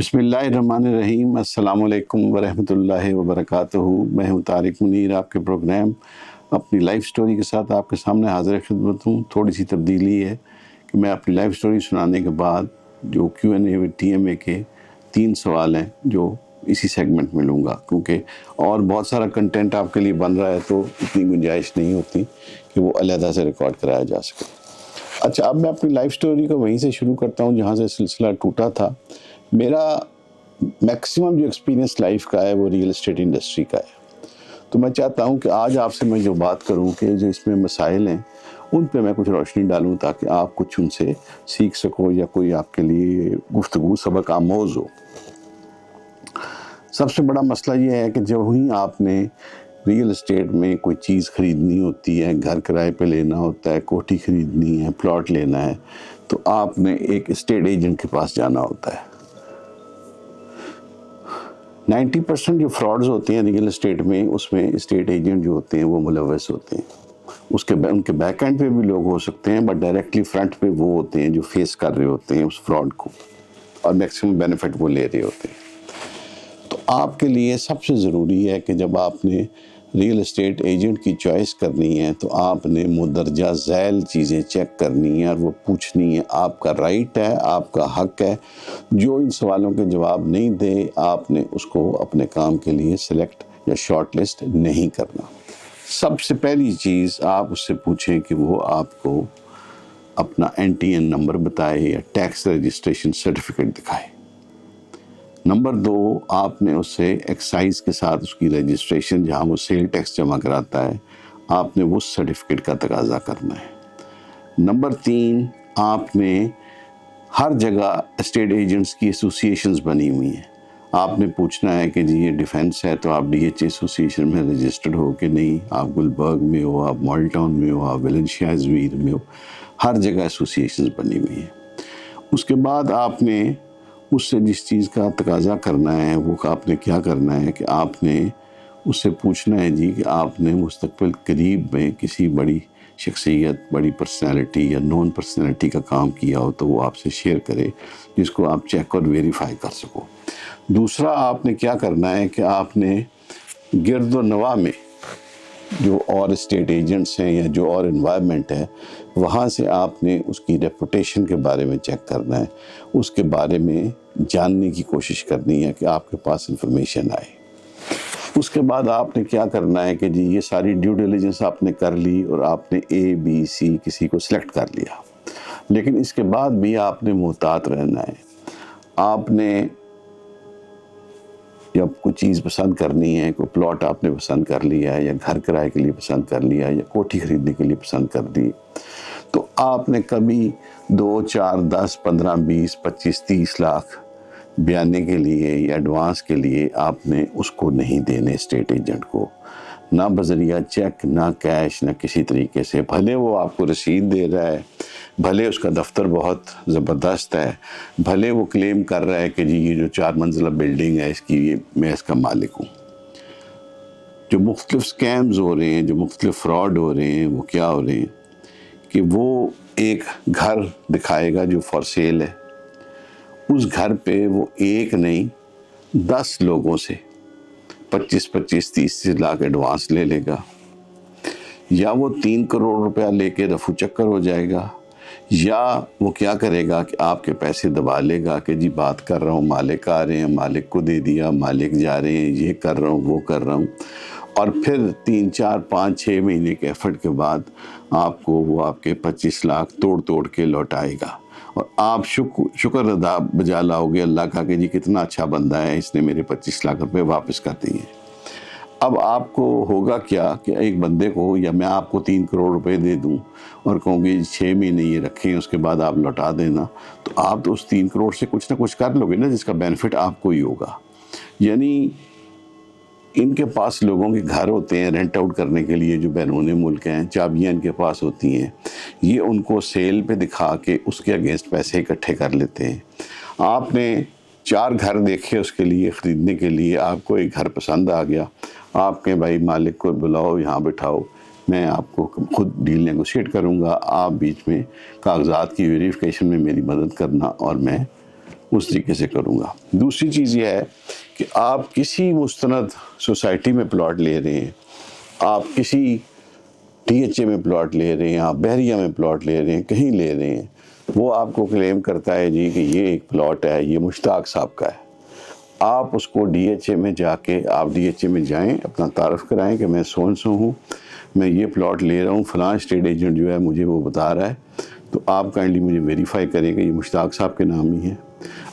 بسم اللہ الرحمن الرحیم۔ السلام علیکم ورحمۃ اللہ وبرکاتہ۔ میں ہوں طارق منیر، آپ کے پروگرام اپنی لائف سٹوری کے ساتھ آپ کے سامنے حاضر خدمت ہوں۔ تھوڑی سی تبدیلی ہے کہ میں اپنی لائف سٹوری سنانے کے بعد جو Q&A TMA کے 3 سوال ہیں جو اسی سیگمنٹ میں لوں گا، کیونکہ اور بہت سارا کنٹینٹ آپ کے لیے بن رہا ہے تو اتنی گنجائش نہیں ہوتی کہ وہ علیحدہ سے ریکارڈ کرایا جا سکے۔ اچھا، اب میں اپنی لائف سٹوری کو وہیں سے شروع کرتا ہوں جہاں سے سلسلہ ٹوٹا تھا۔ میرا میکسیمم جو ایکسپیرینس لائف کا ہے وہ ریئل اسٹیٹ انڈسٹری کا ہے، تو میں چاہتا ہوں کہ آج آپ سے میں جو بات کروں کہ جو اس میں مسائل ہیں ان پہ میں کچھ روشنی ڈالوں تاکہ آپ کچھ ان سے سیکھ سکو یا کوئی آپ کے لیے گفتگو سبق آموز ہو۔ سب سے بڑا مسئلہ یہ ہے کہ جب ہی آپ نے ریئل اسٹیٹ میں کوئی چیز خریدنی ہوتی ہے، گھر کرائے پہ لینا ہوتا ہے، کوٹھی خریدنی ہے، پلاٹ لینا ہے، تو آپ نے ایک اسٹیٹ ایجنٹ کے پاس جانا ہوتا ہے۔ 90% جو فراڈز ہوتے ہیں ریئل اسٹیٹ میں، اس میں اسٹیٹ ایجنٹ جو ہوتے ہیں وہ ملوث ہوتے ہیں۔ ان کے بیک اینڈ پہ بھی لوگ ہو سکتے ہیں، بٹ ڈائریکٹلی فرنٹ پہ وہ ہوتے ہیں جو فیس کر رہے ہوتے ہیں اس فراڈ کو، اور میکسیمم بینیفٹ وہ لے رہے ہوتے ہیں۔ تو آپ کے لیے سب سے ضروری ہے کہ جب آپ نے ریئل اسٹیٹ ایجنٹ کی چوائس کرنی ہے تو آپ نے مندرجہ ذیل چیزیں چیک کرنی ہیں اور وہ پوچھنی ہے۔ آپ کا رائٹ ہے، آپ کا حق ہے۔ جو ان سوالوں کے جواب نہیں دے، آپ نے اس کو اپنے کام کے لیے سلیکٹ یا شارٹ لسٹ نہیں کرنا۔ سب سے پہلی چیز آپ اس سے پوچھیں کہ وہ آپ کو اپنا NTN نمبر بتائے یا ٹیکس رجسٹریشن سرٹیفکیٹ دکھائے۔ نمبر 2، آپ نے اس سے ایکسائز کے ساتھ اس کی رجسٹریشن جہاں وہ سیل ٹیکس جمع کراتا ہے، آپ نے وہ سرٹیفکیٹ کا تقاضا کرنا ہے۔ نمبر 3، آپ نے ہر جگہ اسٹیٹ ایجنٹس کی ایسوسیشنز بنی ہوئی ہیں، آپ نے پوچھنا ہے کہ جی یہ ڈیفینس ہے تو آپ DH ایسوسیشن میں رجسٹرڈ ہو کہ نہیں، آپ گلبرگ میں ہو، آپ مال ٹاؤن میں ہو، آپ ویلنشیا زویر میں ہو، ہر جگہ ایسوسیشنز بنی ہوئی ہیں۔ اس کے بعد آپ نے اس سے جس چیز کا تقاضا کرنا ہے وہ آپ نے کیا کرنا ہے کہ آپ نے اس سے پوچھنا ہے جی کہ آپ نے مستقبل قریب میں کسی بڑی شخصیت، بڑی پرسنالٹی یا نون پرسنالٹی کا کام کیا ہو تو وہ آپ سے شیئر کرے، جس کو آپ چیک اور ویریفائی کر سکو۔ دوسرا آپ نے کیا کرنا ہے کہ آپ نے گرد و نواح میں جو اور اسٹیٹ ایجنٹس ہیں یا جو اور انوائرمنٹ ہے وہاں سے آپ نے اس کی ریپوٹیشن کے بارے میں چیک کرنا ہے، اس کے بارے میں جاننے کی کوشش کرنی ہے کہ آپ کے پاس انفارمیشن آئے۔ اس کے بعد آپ نے کیا کرنا ہے کہ جی یہ ساری ڈیو ڈیلیجنس آپ نے کر لی اور آپ نے ABC کسی کو سلیکٹ کر لیا، لیکن اس کے بعد بھی آپ نے محتاط رہنا ہے۔ آپ نے جب کوئی چیز پسند کرنی ہے، کوئی پلاٹ آپ نے پسند کر لیا ہے یا گھر کرائے کے لیے پسند کر لیا ہے یا کوٹھی خریدنے کے لیے پسند کر دی، تو آپ نے کبھی 2 4 10 15 20 25 30 لاکھ بیانے کے لیے یا ایڈوانس کے لیے آپ نے اس کو نہیں دینے اسٹیٹ ایجنٹ کو، نہ بذریعہ چیک، نہ کیش، نہ کسی طریقے سے۔ بھلے وہ آپ کو رسید دے رہا ہے، بھلے اس کا دفتر بہت زبردست ہے، بھلے وہ کلیم کر رہا ہے کہ جی یہ جو 4 منزلہ بلڈنگ ہے اس کی میں اس کا مالک ہوں۔ جو مختلف سکیمز ہو رہے ہیں، جو مختلف فراڈ ہو رہے ہیں، وہ کیا ہو رہے ہیں کہ وہ ایک گھر دکھائے گا جو فار سیل ہے، اس گھر پہ وہ ایک نہیں 10 لوگوں سے 25 30 لاکھ ایڈوانس لے لے گا، یا وہ 3 کروڑ روپیہ لے کے رفو چکر ہو جائے گا، یا وہ کیا کرے گا کہ آپ کے پیسے دبا لے گا کہ جی بات کر رہا ہوں، مالک آ رہے ہیں، مالک کو دے دیا، مالک جا رہے ہیں، یہ کر رہا ہوں، وہ کر رہا ہوں، اور پھر 3 4 5 6 مہینے کے ایفرٹ کے بعد آپ کو وہ آپ کے 25 لاکھ توڑ کے لوٹائے گا، اور آپ شکر ادا بجا لاؤ گے اللہ کا کہ جی کتنا اچھا بندہ ہے، اس نے میرے 25 لاکھ روپے واپس کر دیے۔ اب آپ کو ہوگا کیا کہ ایک بندے کو، یا میں آپ کو 3 کروڑ روپے دے دوں اور کہوں گی 6 مہینے یہ رکھیں، اس کے بعد آپ لوٹا دینا، تو آپ تو اس 3 کروڑ سے کچھ نہ کچھ کر لو گے نا، جس کا بینیفٹ آپ کو ہی ہوگا۔ یعنی ان کے پاس لوگوں کے گھر ہوتے ہیں رینٹ آؤٹ کرنے کے لیے جو بیرون ملک ہیں، چابیاں ان کے پاس ہوتی ہیں، یہ ان کو سیل پہ دکھا کے اس کے اگینسٹ پیسے اکٹھے کر لیتے ہیں۔ آپ نے 4 گھر دیکھے اس کے لیے خریدنے کے لیے، آپ کو ایک گھر پسند آ گیا، آپ کے بھائی مالک کو بلاؤ، یہاں بٹھاؤ، میں آپ کو خود ڈیل نیگوشیٹ کروں گا، آپ بیچ میں کاغذات کی ویریفیکیشن میں میری مدد کرنا اور میں اس طریقے سے کروں گا۔ دوسری چیز یہ ہے کہ آپ کسی مستند سوسائٹی میں پلاٹ لے رہے ہیں، آپ کسی ٹی ایچ اے میں پلاٹ لے رہے ہیں، آپ بحریہ میں پلاٹ لے رہے ہیں، کہیں لے رہے ہیں، وہ آپ کو کلیم کرتا ہے جی کہ یہ ایک پلاٹ ہے، یہ مشتاق صاحب کا ہے، آپ اس کو ڈی ایچ اے میں جا کے، آپ ڈی ایچ اے میں جائیں، اپنا تعارف کرائیں کہ میں سو ہوں، میں یہ پلاٹ لے رہا ہوں، فلاں اسٹیٹ ایجنٹ جو ہے مجھے وہ بتا رہا ہے، تو آپ کائنڈلی مجھے ویریفائی کریں کہ یہ مشتاق صاحب کے نام ہی ہے۔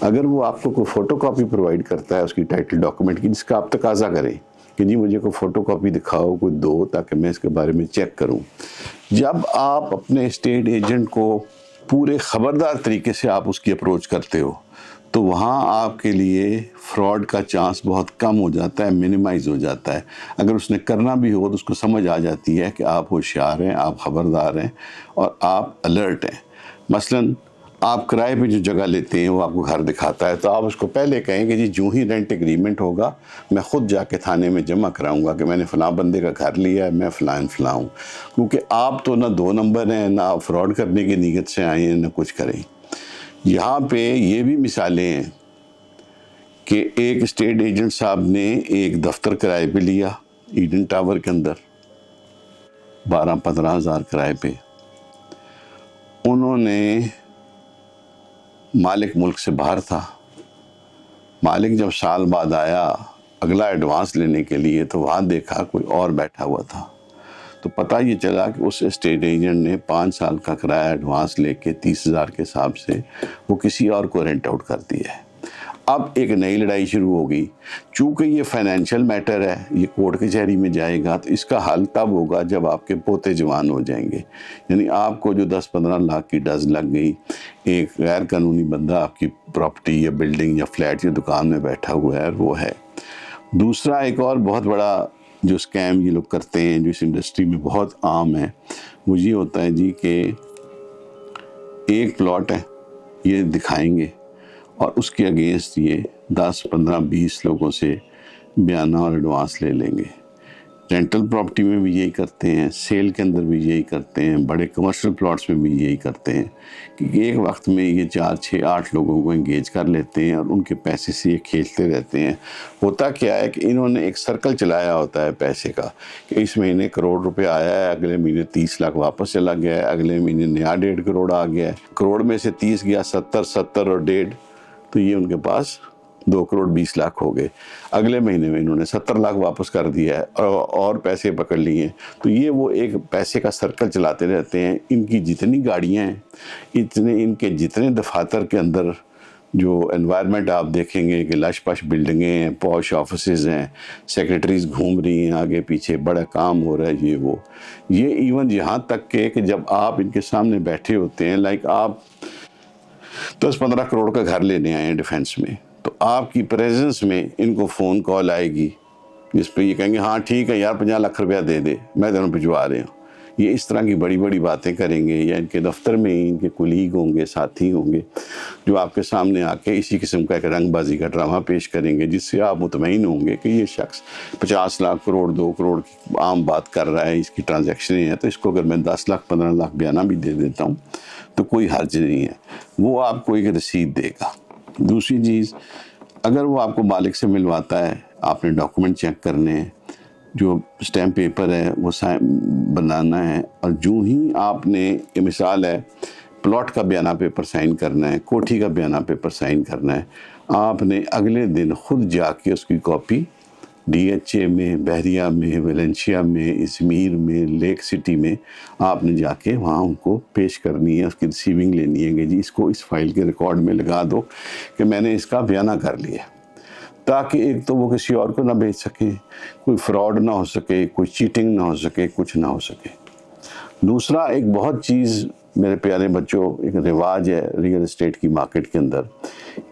اگر وہ آپ کو کوئی فوٹو کاپی پرووائڈ کرتا ہے اس کی ٹائٹل ڈاکومنٹ کی، جس کا آپ تقاضا کریں کہ جی مجھے کوئی فوٹو کاپی دکھاؤ، کوئی دو، تاکہ میں اس کے بارے میں چیک کروں۔ جب آپ اپنے اسٹیٹ ایجنٹ کو پورے خبردار طریقے سے آپ اس کی اپروچ کرتے ہو، تو وہاں آپ کے لیے فراڈ کا چانس بہت کم ہو جاتا ہے، منیمائز ہو جاتا ہے۔ اگر اس نے کرنا بھی ہو تو اس کو سمجھ آ جاتی ہے کہ آپ ہوشیار ہیں، آپ خبردار ہیں اور آپ الرٹ ہیں۔ مثلاً آپ کرائے پہ جو جگہ لیتے ہیں وہ آپ کو گھر دکھاتا ہے، تو آپ اس کو پہلے کہیں کہ جی جو ہی رینٹ ایگریمنٹ ہوگا میں خود جا کے تھانے میں جمع کراؤں گا کہ میں نے فلاں بندے کا گھر لیا ہے، میں فلاں فلاں ہوں، کیونکہ آپ تو نہ دو نمبر ہیں، نہ آپ فراڈ کرنے کی نیت سے آئے ہیں، نہ کچھ کریں۔ یہاں پہ یہ بھی مثالیں ہیں کہ ایک اسٹیٹ ایجنٹ صاحب نے ایک دفتر کرائے پہ لیا ایڈن ٹاور کے اندر 12-15 ہزار کرائے پہ، انہوں نے، مالک ملک سے باہر تھا، مالک جب سال بعد آیا اگلا ایڈوانس لینے کے لیے تو وہاں دیکھا کوئی اور بیٹھا ہوا تھا، تو پتہ یہ چلا کہ اس اسٹیٹ ایجنٹ نے 5 سال کا کرایہ ایڈوانس لے کے 30,000 کے حساب سے وہ کسی اور کو رینٹ آؤٹ کر دیا ہے۔ اب ایک نئی لڑائی شروع ہو گئی، چونکہ یہ فائنینشیل میٹر ہے، یہ کورٹ کچہری میں جائے گا، تو اس کا حل تب ہوگا جب آپ کے پوتے جوان ہو جائیں گے، یعنی آپ کو جو 10-15 لاکھ کی ڈز لگ گئی، ایک غیر قانونی بندہ آپ کی پراپرٹی یا بلڈنگ یا فلیٹ یا دکان میں بیٹھا ہوا ہے، وہ ہے۔ دوسرا ایک اور بہت بڑا جو اسکیم یہ لوگ کرتے ہیں، جو اس انڈسٹری میں بہت عام ہے، وہ یہ ہوتا ہے جی کہ ایک پلاٹ ہے، یہ دکھائیں گے اور اس کے اگینسٹ یہ 10-15-20 لوگوں سے بیانہ اور ایڈوانس لے لیں گے۔ رینٹل پراپرٹی میں بھی یہی کرتے ہیں، سیل کے اندر بھی یہی کرتے ہیں، بڑے کمرشل پلاٹس میں بھی یہی کرتے ہیں کہ ایک وقت میں یہ 4-6-8 لوگوں کو انگیج کر لیتے ہیں اور ان کے پیسے سے یہ کھیلتے رہتے ہیں۔ ہوتا کیا ہے کہ انہوں نے ایک سرکل چلایا ہوتا ہے پیسے کا کہ اس مہینے 1 کروڑ روپے آیا ہے، اگلے مہینے 30 لاکھ واپس چلا گیا ہے، اگلے مہینے نیا 1.5 کروڑ آ گیا ہے، کروڑ میں سے 30 گیا، 70 اور 1.5، تو یہ ان کے پاس 2 کروڑ 20 لاکھ ہو گئے۔ اگلے مہینے میں انہوں نے 70 لاکھ واپس کر دیا ہے اور پیسے پکڑ لیے ہیں۔ تو یہ وہ ایک پیسے کا سرکل چلاتے رہتے ہیں۔ ان کی جتنی گاڑیاں ہیں، ان کے جتنے دفاتر کے اندر جو انوائرمنٹ آپ دیکھیں گے کہ لش پش بلڈنگیں ہیں، پوش آفیسز ہیں، سیکریٹریز گھوم رہی ہیں آگے پیچھے، بڑا کام ہو رہا ہے، یہ ایون یہاں تک کہ جب آپ ان کے سامنے بیٹھے ہوتے ہیں، لائک آپ 10-15 کروڑ کا گھر لینے آئے ہیں ڈیفینس میں، تو آپ کی پریزنس میں ان کو فون کال آئے گی جس پہ یہ کہیں گے ہاں ٹھیک ہے یار 50 لاکھ روپیہ دے دے، میں تینوں بھجوا رہے ہوں۔ یہ اس طرح کی بڑی بڑی باتیں کریں گے، یا ان کے دفتر میں ان کے کولیگ ہوں گے، ساتھی ہوں گے، جو آپ کے سامنے آ کے اسی قسم کا ایک رنگ بازی کا ڈرامہ پیش کریں گے، جس سے آپ مطمئن ہوں گے کہ یہ شخص 50 لاکھ، کروڑ، 2 کروڑ کی عام بات کر رہا ہے، اس کی ٹرانزیکشنیں ہیں، تو اس کو اگر میں 10 لاکھ 15 لاکھ بیانہ بھی دے دیتا ہوں تو کوئی حرج نہیں ہے، وہ آپ کو ایک رسید دے گا۔ دوسری چیز، اگر وہ آپ کو مالک سے ملواتا ہے، آپ نے ڈاکومنٹ چیک کرنے ہیں، جو اسٹیمپ پیپر ہے وہ بنانا ہے، اور جو ہی آپ نے، یہ مثال ہے، پلاٹ کا بیانہ پیپر سائن کرنا ہے، کوٹھی کا بیانہ پیپر سائن کرنا ہے، آپ نے اگلے دن خود جا کے اس کی کاپی ڈی ایچ اے میں، بحریہ میں، ویلنشیا میں، ازمیر میں، لیک سٹی میں آپ نے جا کے وہاں ان کو پیش کرنی ہے، اس کی ریسیونگ لینی ہے کہ جی اس کو اس فائل کے ریکارڈ میں لگا دو کہ میں نے اس کا بیانہ کر لیا، تاکہ ایک تو وہ کسی اور کو نہ بیچ سکے، کوئی فراڈ نہ ہو سکے، کوئی چیٹنگ نہ ہو سکے، کچھ نہ ہو سکے۔ دوسرا ایک بہت چیز میرے پیارے بچوں، ایک رواج ہے ریئل اسٹیٹ کی مارکیٹ کے اندر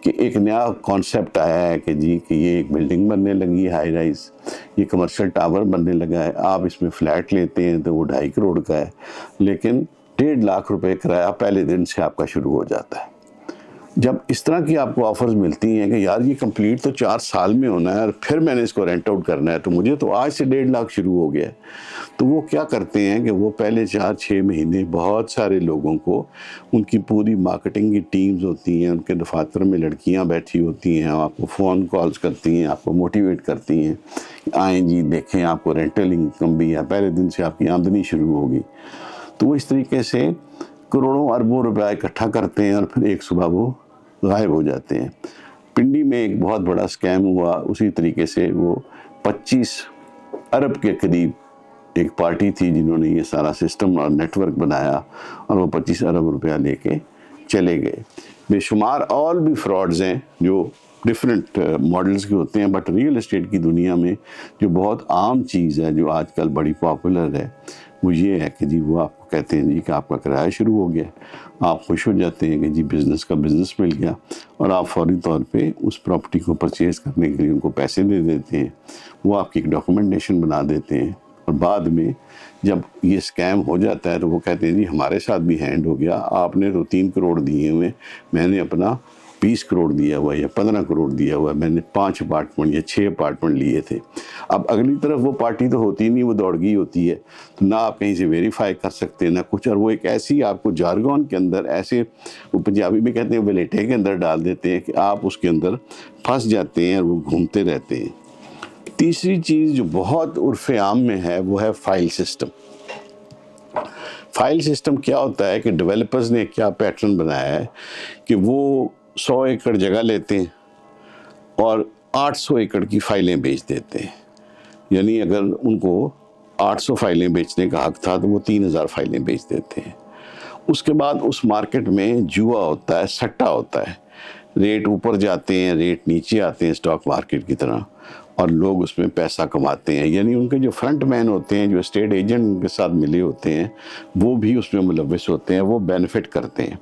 کہ ایک نیا کانسیپٹ آیا ہے کہ جی کہ یہ ایک بلڈنگ بننے لگی ہے، ہائی رائز، یہ کمرشل ٹاور بننے لگا ہے، آپ اس میں فلیٹ لیتے ہیں تو وہ 2.5 کروڑ کا ہے، لیکن 1.5 لاکھ روپے کرایہ پہلے دن سے آپ کا شروع ہو جاتا ہے۔ جب اس طرح کی آپ کو آفرز ملتی ہیں کہ یار یہ کمپلیٹ تو 4 سال میں ہونا ہے اور پھر میں نے اس کو رینٹ آؤٹ کرنا ہے، تو مجھے تو آج سے 1.5 لاکھ شروع ہو گیا ہے، تو وہ کیا کرتے ہیں کہ وہ پہلے 4-6 مہینے بہت سارے لوگوں کو، ان کی پوری مارکیٹنگ کی ٹیمز ہوتی ہیں، ان کے دفاتر میں لڑکیاں بیٹھی ہوتی ہیں، آپ کو فون کالز کرتی ہیں، آپ کو موٹیویٹ کرتی ہیں، آئیں جی دیکھیں آپ کو رینٹل انکم بھی ہے، پہلے دن سے آپ کی آمدنی شروع ہوگی. تو وہ اس طریقے سے کروڑوں اربوں روپیہ اکٹھا کرتے ہیں اور پھر ایک صبح وہ غائب ہو جاتے ہیں. پنڈی میں ایک بہت بڑا سکیم ہوا، اسی طریقے سے وہ 25 ارب کے قریب ایک پارٹی تھی جنہوں نے یہ سارا سسٹم اور نیٹ ورک بنایا اور وہ 25 ارب روپیہ لے کے چلے گئے. بے شمار اور بھی فراڈز ہیں جو ڈفرینٹ ماڈلز کے ہوتے ہیں، بٹ ریئل اسٹیٹ کی دنیا میں جو بہت عام چیز ہے جو آج کل بڑی پاپولر ہے وہ یہ ہے کہ جی وہ آپ کو کہتے ہیں جی کہ آپ کا کرایہ شروع ہو گیا، آپ خوش ہو جاتے ہیں کہ جی بزنس کا بزنس مل گیا، اور آپ فوری طور پہ اس پراپرٹی کو پرچیز کرنے کے لیے ان کو پیسے دے دیتے ہیں، وہ آپ کی ایک ڈاکومنٹیشن بنا دیتے ہیں، اور بعد میں جب یہ سکیم ہو جاتا ہے تو وہ کہتے ہیں جی ہمارے ساتھ بھی ہینڈ ہو گیا، آپ نے تو 3 کروڑ دیے ہوئے، میں نے اپنا 20 کروڑ دیا ہوا ہے یا 15 کروڑ دیا ہوا ہے، میں نے 5 اپارٹمنٹ یا 6 اپارٹمنٹ لیے تھے. اب اگلی طرف وہ پارٹی تو ہوتی نہیں، وہ دوڑ گئی ہوتی ہے، تو نہ آپ کہیں سے ویریفائی کر سکتے نہ کچھ، اور وہ ایک ایسی آپ کو جارگون کے اندر ایسے، وہ پنجابی میں کہتے ہیں ولیٹے کے اندر ڈال دیتے ہیں کہ آپ اس کے اندر پھنس جاتے ہیں اور وہ گھومتے رہتے ہیں. تیسری چیز جو بہت عرف عام میں ہے وہ ہے فائل سسٹم. فائل سسٹم کیا ہوتا ہے کہ ڈیولپرز نے کیا پیٹرن بنایا ہے کہ وہ 100 ایکڑ جگہ لیتے ہیں اور 800 ایکڑ کی فائلیں بیچ دیتے ہیں. یعنی اگر ان کو 800 فائلیں بیچنے کا حق تھا تو وہ 3000 فائلیں بیچ دیتے ہیں. اس کے بعد اس مارکیٹ میں جوا ہوتا ہے، سٹا ہوتا ہے، ریٹ اوپر جاتے ہیں، ریٹ نیچے آتے ہیں اسٹاک مارکیٹ کی طرح، اور لوگ اس میں پیسہ کماتے ہیں. یعنی ان کے جو فرنٹ مین ہوتے ہیں، جو اسٹیٹ ایجنٹ ان کے ساتھ ملے ہوتے ہیں، وہ بھی اس میں ملوث ہوتے ہیں، وہ بینیفٹ کرتے ہیں.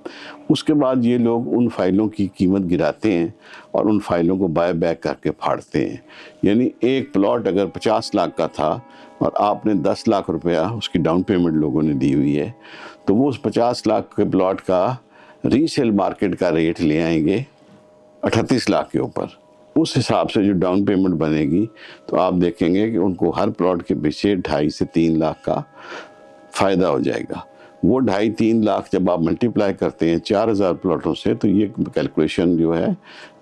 اس کے بعد یہ لوگ ان فائلوں کی قیمت گراتے ہیں اور ان فائلوں کو بائی بیک کر کے پھاڑتے ہیں. یعنی ایک پلاٹ اگر 50 لاکھ کا تھا اور آپ نے 10 لاکھ روپیہ اس کی ڈاؤن پیمنٹ لوگوں نے دی ہوئی ہے، تو وہ اس 50 لاکھ کے پلاٹ کا ری سیل مارکیٹ کا ریٹ لے آئیں گے 38 لاکھ کے اوپر. اس حساب سے جو ڈاؤن پیمنٹ بنے گی تو آپ دیکھیں گے کہ ان کو ہر پلاٹ کے پیچھے 2.5 سے 3 لاکھ کا فائدہ ہو جائے گا. وہ 2.5-3 لاکھ جب آپ ملٹیپلائی کرتے ہیں 4000 پلاٹوں سے، تو یہ کیلکولیشن جو ہے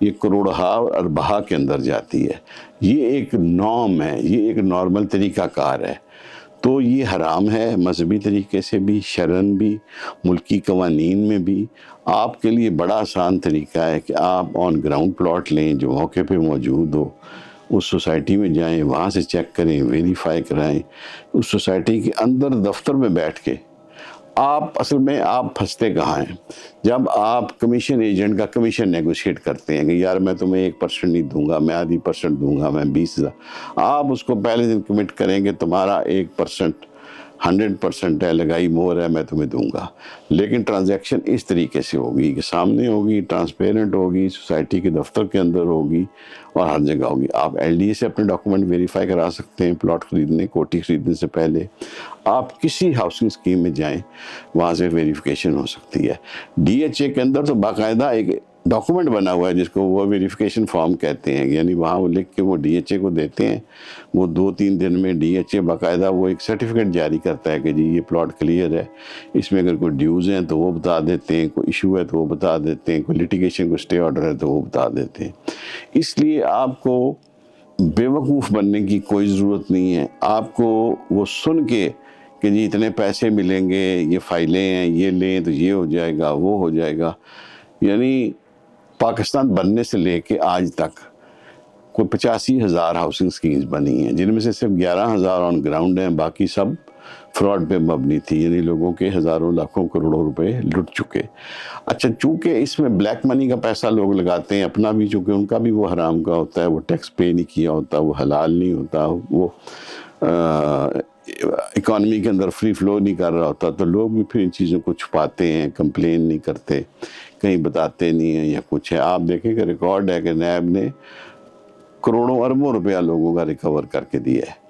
یہ کروڑہا اور اربہا کے اندر جاتی ہے. یہ ایک نارم ہے، یہ ایک نارمل طریقہ کار ہے. تو یہ حرام ہے مذہبی طریقے سے بھی، شرعاً بھی، ملکی قوانین میں بھی. آپ کے لیے بڑا آسان طریقہ ہے کہ آپ آن گراؤنڈ پلاٹ لیں جو موقع پہ موجود ہو، اس سوسائٹی میں جائیں، وہاں سے چیک کریں، ویریفائی کرائیں. اس سوسائٹی کے اندر دفتر میں بیٹھ کے آپ اصل میں آپ پھنستے کہاں ہیں؟ جب آپ کمیشن ایجنٹ کا کمیشن نیگوشیٹ کرتے ہیں کہ یار میں تمہیں 1% نہیں دوں گا، میں آدھی % دوں گا، میں 20,000، آپ اس کو پہلے دن کمٹ کریں کہ تمہارا 1% 100% ہے، لگائی مور ہے، میں تمہیں دوں گا. لیکن ٹرانزیکشن اس طریقے سے ہوگی کہ سامنے ہوگی، ٹرانسپیرنٹ ہوگی، سوسائٹی کے دفتر کے اندر ہوگی اور ہر جگہ ہوگی. آپ LDA سے اپنے ڈاکومنٹ ویریفائی کرا سکتے ہیں پلاٹ خریدنے، کوٹھی خریدنے سے پہلے. آپ کسی ہاؤسنگ اسکیم میں جائیں، وہاں سے ویریفیکیشن ہو سکتی ہے. DHA کے اندر تو باقاعدہ ایک ڈاکومنٹ بنا ہوا ہے جس کو وہ ویریفیکیشن فارم کہتے ہیں. یعنی وہاں وہ لکھ کے وہ DHA کو دیتے ہیں، وہ 2-3 دن میں DHA باقاعدہ وہ ایک سرٹیفکیٹ جاری کرتا ہے کہ جی یہ پلاٹ کلیئر ہے. اس میں اگر کوئی ڈیوز ہیں تو وہ بتا دیتے ہیں، کوئی ایشو ہے تو وہ بتا دیتے ہیں، کوئی لیٹیگیشن کو اسٹے آرڈر ہے تو وہ بتا دیتے ہیں. اس لیے آپ کو بے وقوف بننے کی کوئی ضرورت نہیں ہے. آپ کو وہ سن کے کہ جی اتنے پیسے ملیں گے، یہ فائلیں ہیں، یہ لیں تو یہ ہو جائے گا، وہ ہو جائے گا. یعنی پاکستان بننے سے لے کے آج تک کوئی 85,000 ہاؤسنگ اسکیمز بنی ہیں، جن میں سے صرف 11,000 آن گراؤنڈ ہیں، باقی سب فراڈ پہ مبنی تھی. یعنی لوگوں کے ہزاروں لاکھوں کروڑوں روپے لٹ چکے. اچھا، چونکہ اس میں بلیک منی کا پیسہ لوگ لگاتے ہیں، اپنا بھی چونکہ ان کا بھی وہ حرام کا ہوتا ہے، وہ ٹیکس پے نہیں کیا ہوتا، وہ حلال نہیں ہوتا، وہ اکانومی کے اندر فری فلو نہیں کر رہا ہوتا، تو لوگ بھی پھر ان چیزوں کو چھپاتے ہیں، کمپلین نہیں کرتے، کہیں بتاتے نہیں ہیں یا کچھ ہے. آپ دیکھیں کہ ریکارڈ ہے کہ نیب نے کروڑوں اربوں روپیہ لوگوں کا ریکور کر کے دیا ہے.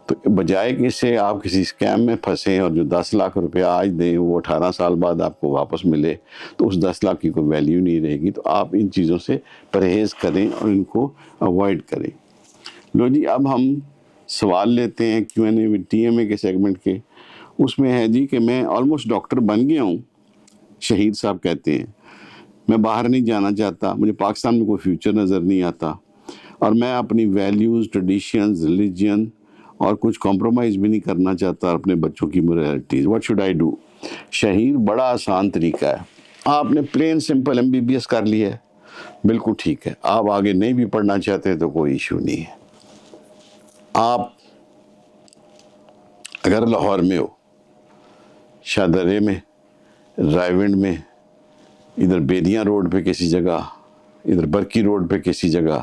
تو بجائے کہ اس سے آپ کسی اسکیم میں پھنسیں اور جو 10 لاکھ روپیہ آج دیں وہ 18 سال بعد آپ کو واپس ملے تو اس 10 لاکھ کی کوئی ویلیو نہیں رہے گی. تو آپ ان چیزوں سے پرہیز کریں اور ان کو اوائڈ کریں. لو جی، اب ہم سوال لیتے ہیں Q&A ٹی ایم اے کے سیگمنٹ کے. اس میں ہے جی کہ میں آلموسٹ ڈاکٹر بن گیا ہوں. شہید صاحب کہتے ہیں میں باہر نہیں جانا چاہتا، مجھے پاکستان میں کوئی فیوچر نظر نہیں آتا، اور میں اپنی ویلیوز، ٹریڈیشنز، ریلیجن اور کچھ کمپرومائز بھی نہیں کرنا چاہتا اپنے بچوں کی moralities. What should I do? شہید، بڑا آسان طریقہ ہے. آپ نے پلین سمپل MBBS کر لی ہے، بالکل ٹھیک ہے. آپ آگے نہیں بھی پڑھنا چاہتے تو کوئی ایشو نہیں ہے. آپ اگر لاہور میں ہو، شاہدرے میں، رائیونڈ میں، ادھر بیدیاں روڈ پہ کسی جگہ، ادھر برکی روڈ پہ کسی جگہ،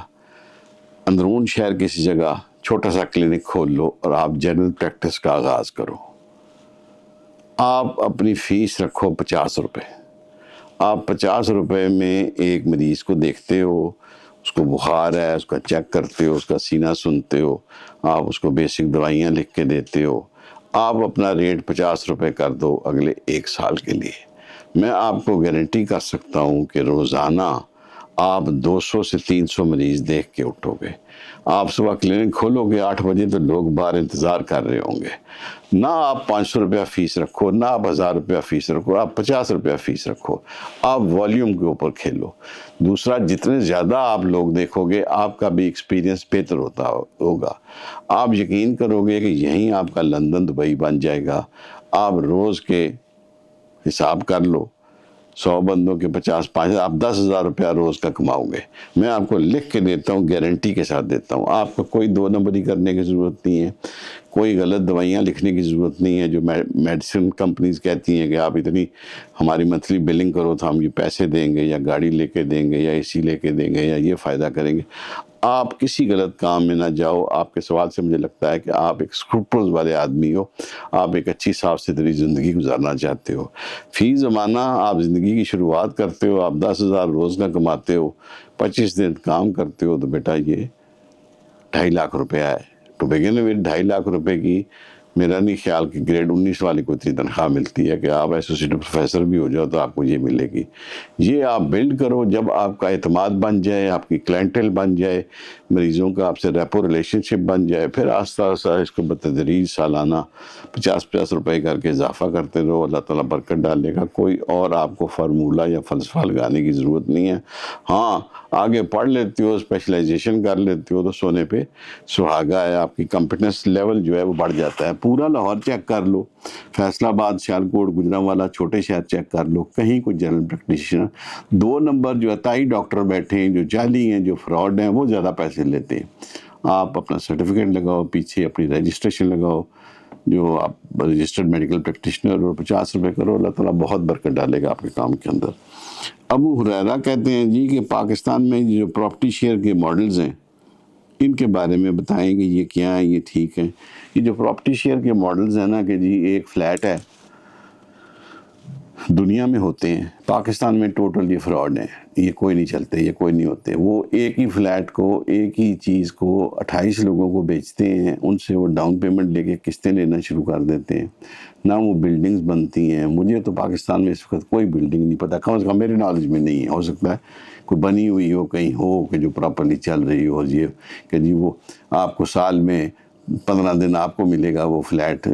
اندرون شہر کسی جگہ چھوٹا سا کلینک کھول لو اور آپ جنرل پریکٹس کا آغاز کرو. آپ اپنی فیس رکھو 50 روپے. آپ 50 روپے میں ایک مریض کو دیکھتے ہو، اس کو بخار ہے، اس کا چیک کرتے ہو، اس کا سینہ سنتے ہو، آپ اس کو بیسک دوائیاں لکھ کے دیتے ہو. آپ اپنا ریٹ 50 روپے کر دو اگلے 1 سال کے لیے. میں آپ کو گارنٹی کر سکتا ہوں کہ روزانہ آپ 200 سے 300 مریض دیکھ کے اٹھو گے. آپ صبح کلینک کھولو گے 8 بجے تو لوگ باہر انتظار کر رہے ہوں گے. نہ آپ 500 روپیہ فیس رکھو، نہ آپ 1000 روپیہ فیس رکھو، آپ 50 روپیہ فیس رکھو. آپ والیوم کے اوپر کھیلو. دوسرا، جتنے زیادہ آپ لوگ دیکھو گے آپ کا بھی ایکسپیرینس بہتر ہوتا ہوگا. آپ یقین کرو گے کہ یہیں آپ کا لندن دبئی بن جائے گا. آپ روز کے حساب کر لو، 100 بندوں کے 50 آپ 10,000 روپیہ روز کا کماؤ گے. میں آپ کو لکھ کے دیتا ہوں، گارنٹی کے ساتھ دیتا ہوں. آپ کو کوئی 2 نمبری کرنے کی ضرورت نہیں ہے، کوئی غلط دوائیاں لکھنے کی ضرورت نہیں ہے جو میڈیسن کمپنیز کہتی ہیں کہ آپ اتنی ہماری منتھلی بلنگ کرو تو ہم یہ پیسے دیں گے، یا گاڑی لے کے دیں گے، یا AC لے کے دیں گے، یا یہ فائدہ کریں گے. آپ کسی غلط کام میں نہ جاؤ. آپ کے سوال سے مجھے لگتا ہے کہ آپ ایک اسکروپلز والے آدمی ہو، آپ ایک اچھی صاف ستھری زندگی گزارنا چاہتے ہو. فی زمانہ آپ زندگی کی شروعات کرتے ہو، آپ 10,000 روز کا کماتے ہو، 25 دن کام کرتے ہو، تو بیٹا یہ 2.5 لاکھ روپیہ ہے. تو بگن میں 2.5 لاکھ روپے کی میرا نہیں خیال کہ گریڈ 19 والے کو اتنی تنخواہ ملتی ہے کہ آپ ایسوسیٹ پروفیسر بھی ہو جاؤ تو آپ کو یہ ملے گی. یہ آپ بلڈ کرو. جب آپ کا اعتماد بن جائے، آپ کی کلائنٹیل بن جائے، مریضوں کا آپ سے ریپو ریلیشن شپ بن جائے، پھر آہستہ آہستہ اس کو بتدریج سالانہ 50 روپے کر کے اضافہ کرتے رہو. اللہ تعالیٰ برکت ڈالے گا. کوئی اور آپ کو فارمولہ یا فلسفہ لگانے کی ضرورت نہیں ہے. ہاں، آگے پڑھ لیتے ہو، اسپیشلائزیشن کر لیتے ہو تو سونے پہ سہاگا ہے. آپ کی کمپٹنس لیول جو ہے وہ بڑھ جاتا ہے. پورا لاہور چیک کر لو، فیصل آباد، سیالکوٹ، گجرانوالہ، چھوٹے شہر چیک کر لو، کہیں کوئی جنرل پریکٹیشنر 2 نمبر جو اتائی ڈاکٹر بیٹھے ہیں، جو جعلی ہیں، جو فراڈ ہیں، وہ زیادہ پیسے لیتے ہیں. آپ اپنا سرٹیفکیٹ لگاؤ، پیچھے اپنی رجسٹریشن لگاؤ، جو آپ رجسٹرڈ میڈیکل پریکٹیشنر، اور 50 روپے کرو. اللہ تعالیٰ بہت برکت ڈالے گا آپ کے کام کے اندر. ابو ہریرہ کہتے ہیں جی کہ پاکستان میں جو پراپرٹی شیئر کے ماڈلز ہیں ان کے بارے میں بتائیں کہ یہ کیا ہیں، یہ ٹھیک ہیں. یہ جو پراپرٹی شیئر کے ماڈلز ہیں نا، کہ جی ایک فلیٹ ہے، دنیا میں ہوتے ہیں، پاکستان میں ٹوٹل یہ فراڈ ہیں. یہ کوئی نہیں چلتے، یہ کوئی نہیں ہوتے. وہ ایک ہی فلیٹ کو، ایک ہی چیز کو 28 لوگوں کو بیچتے ہیں. ان سے وہ ڈاؤن پیمنٹ لے کے قسطیں لینا شروع کر دیتے ہیں. نہ وہ بلڈنگز بنتی ہیں. مجھے تو پاکستان میں اس وقت کوئی بلڈنگ نہیں پتہ، کم از کم میرے نالج میں نہیں ہے. ہو سکتا ہے کوئی بنی ہوئی ہو، کہیں ہو کہ جو پراپرلی چل رہی ہو. یہ کہ جی وہ آپ کو سال میں 15 دن آپ کو ملے گا وہ فلیٹ،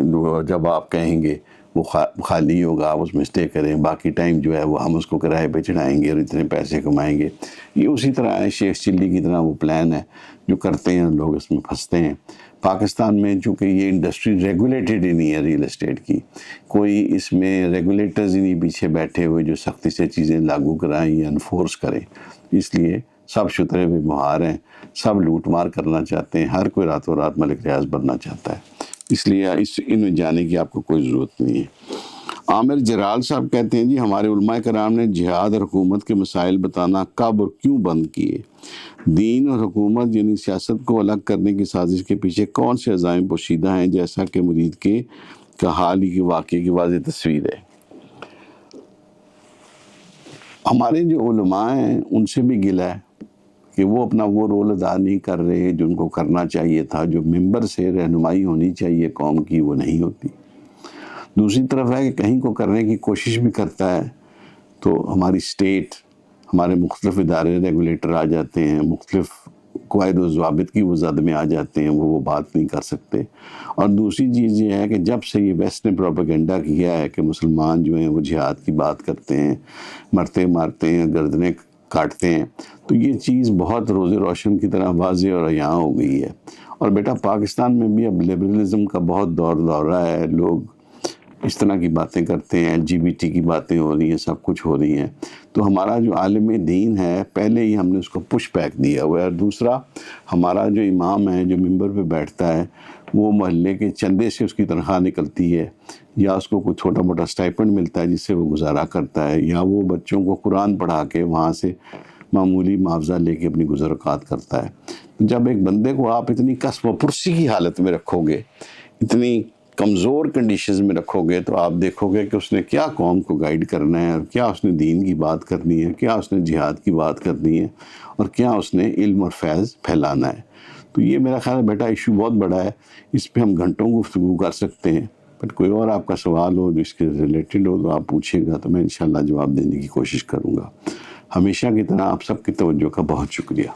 جب آپ کہیں گے وہ خالی ہوگا، آپ اس میں اسٹے کریں. باقی ٹائم جو ہے وہ ہم اس کو کرائے پہ چڑھائیں گے اور اتنے پیسے کمائیں گے. یہ اسی طرح ہے، شیخ چلی کی طرح وہ پلان ہے جو کرتے ہیں لوگ، اس میں پھنستے ہیں. پاکستان میں چونکہ یہ انڈسٹری ریگولیٹڈ ہی نہیں ہے ریل اسٹیٹ کی، کوئی اس میں ریگولیٹرز ہی نہیں پیچھے بیٹھے ہوئے جو سختی سے چیزیں لاگو کرائیں یا انفورس کریں. اس لیے سب شترے بے مہار ہیں، سب لوٹ مار کرنا چاہتے ہیں. ہر کوئی راتوں رات ملک ریاض بننا چاہتا ہے. اس لیے ان میں جانے کی آپ کو کوئی ضرورت نہیں ہے. عامر جرال صاحب کہتے ہیں جی ہمارے علماء کرام نے جہاد اور حکومت کے مسائل بتانا کب اور کیوں بند کیے؟ دین اور حکومت یعنی سیاست کو الگ کرنے کی سازش کے پیچھے کون سے عزائم پوشیدہ ہیں، جیسا کہ مرید کے کا حال ہی کے واقعے کی واضح تصویر ہے. ہمارے جو علماء ہیں ان سے بھی گلہ ہے کہ وہ اپنا وہ رول ادا نہیں کر رہے جو ان کو کرنا چاہیے تھا، جو ممبر سے رہنمائی ہونی چاہیے قوم کی وہ نہیں ہوتی۔ دوسری طرف ہے کہ کہیں کو کرنے کی کوشش بھی کرتا ہے تو ہماری اسٹیٹ، ہمارے مختلف ادارے ریگولیٹر آ جاتے ہیں، مختلف قواعد و ضوابط کی وہ زد میں آ جاتے ہیں، وہ بات نہیں کر سکتے۔ اور دوسری چیز یہ ہے کہ جب سے یہ ویسٹ نے پروپیگنڈا کیا ہے کہ مسلمان جو ہیں وہ جہاد کی بات کرتے ہیں، مرتے مارتے ہیں، گردنیں کاٹتے ہیں، تو یہ چیز بہت روز روشن کی طرح واضح اور عیاں ہو گئی ہے۔ اور بیٹا پاکستان میں بھی اب لبرلزم کا بہت دور رہا ہے، لوگ اس طرح کی باتیں کرتے ہیں، LGBT کی باتیں ہو رہی ہیں، سب کچھ ہو رہی ہیں۔ تو ہمارا جو عالم دین ہے پہلے ہی ہم نے اس کو پش بیک دیا ہوا ہے۔ اور دوسرا، ہمارا جو امام ہے جو ممبر پہ بیٹھتا ہے وہ محلے کے چندے سے اس کی تنخواہ نکلتی ہے، یا اس کو کوئی چھوٹا موٹا سٹائپنڈ ملتا ہے جس سے وہ گزارا کرتا ہے، یا وہ بچوں کو قرآن پڑھا کے وہاں سے معمولی معاوضہ لے کے اپنی گزر اوقات کرتا ہے۔ جب ایک بندے کو آپ اتنی کسب و پرسی کی حالت میں رکھو گے، اتنی کمزور کنڈیشنز میں رکھو گے، تو آپ دیکھو گے کہ اس نے کیا قوم کو گائیڈ کرنا ہے، اور کیا اس نے دین کی بات کرنی ہے، کیا اس نے جہاد کی بات کرنی ہے، اور کیا اس نے علم اور فیض پھیلانا ہے۔ تو یہ میرا خیال ہے بیٹا ایشو بہت بڑا ہے، اس پہ ہم گھنٹوں گفتگو کر سکتے ہیں، بٹ کوئی اور آپ کا سوال ہو جو اس کے ریلیٹڈ ہو تو آپ پوچھیں گا تو میں انشاءاللہ جواب دینے کی کوشش کروں گا۔ ہمیشہ کی طرح آپ سب کی توجہ کا بہت شکریہ۔